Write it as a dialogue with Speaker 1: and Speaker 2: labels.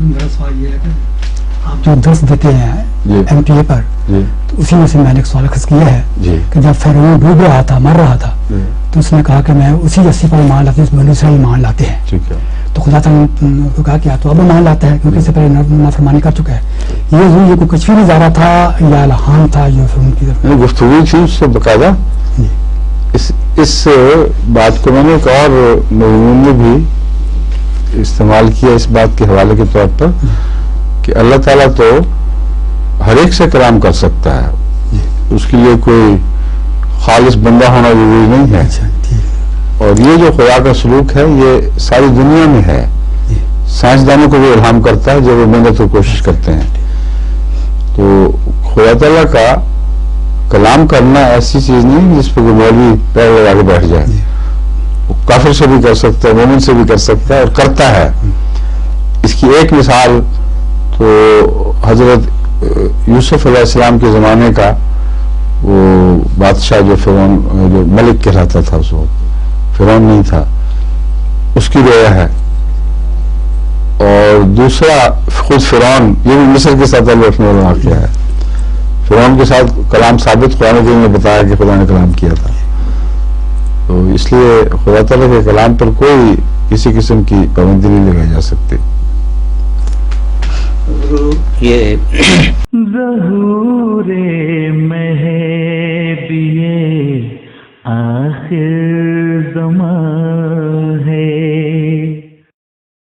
Speaker 1: میرا سوال یہ ہے کہ آپ جو درس دیتے ہیں MTA پر تو اسی میں سے میں نے ایک سوال خاص کیا ہے کہ جب فرعون ڈوب رہا تھا مر رہا تھا تو اس نے کہا کہ میں اسی رسی پر ایمان لاتا ہوں جس میں بنی اسرائیل ایمان لاتے ہیں. تو خدا تعالیٰ نے کہا کہ تو اب ایمان لاتا ہے کیونکہ اس سے پہلے نافرمانی کر چکا ہے. یہ کوئی کچھ بھی نظارہ تھا یا الہام تھا جو فرعون کی طرف
Speaker 2: گفتگو تھی اس سے باقاعدہ. اس بات کو میں نے ایک اور مضمون میں بھی استعمال کیا اس بات کے حوالے کے طور پر کہ اللہ تعالیٰ تو ہر ایک سے کلام کر سکتا ہے, اس کے لیے کوئی خالص بندہ ہونا ضروری نہیں ہے. اور یہ جو خدا کا سلوک ہے یہ ساری دنیا میں ہے. سائنسدانوں کو بھی الہام کرتا ہے جب وہ محنت اور کوشش کرتے ہیں. تو خدا تعالیٰ کا کلام کرنا ایسی چیز نہیں جس پہ کوئی مولوی پیر لگا کے بیٹھ جائے. وہ کافر سے بھی کر سکتا ہے, مومن سے بھی کر سکتا ہے اور کرتا ہے. اس کی ایک مثال تو حضرت یوسف علیہ السلام کے زمانے کا وہ بادشاہ جو فرعون جو ملک کہلاتا تھا اس وقت, فرعون نہیں تھا, اس کی رویا ہے. اور دوسرا خود فرعون, یہ بھی مصر کے ساتھ رکھنے والا واقعہ ہے. فرعون کے ساتھ کلام ثابت قرآن کریم نے بتایا کہ خدا نے کلام کیا تھا. تو اس لیے خدا تعالیٰ کے کلام پر کوئی کسی قسم کی پابندی نہیں لگائی جا سکتی.
Speaker 3: یہ
Speaker 4: ظہور مہدی آخر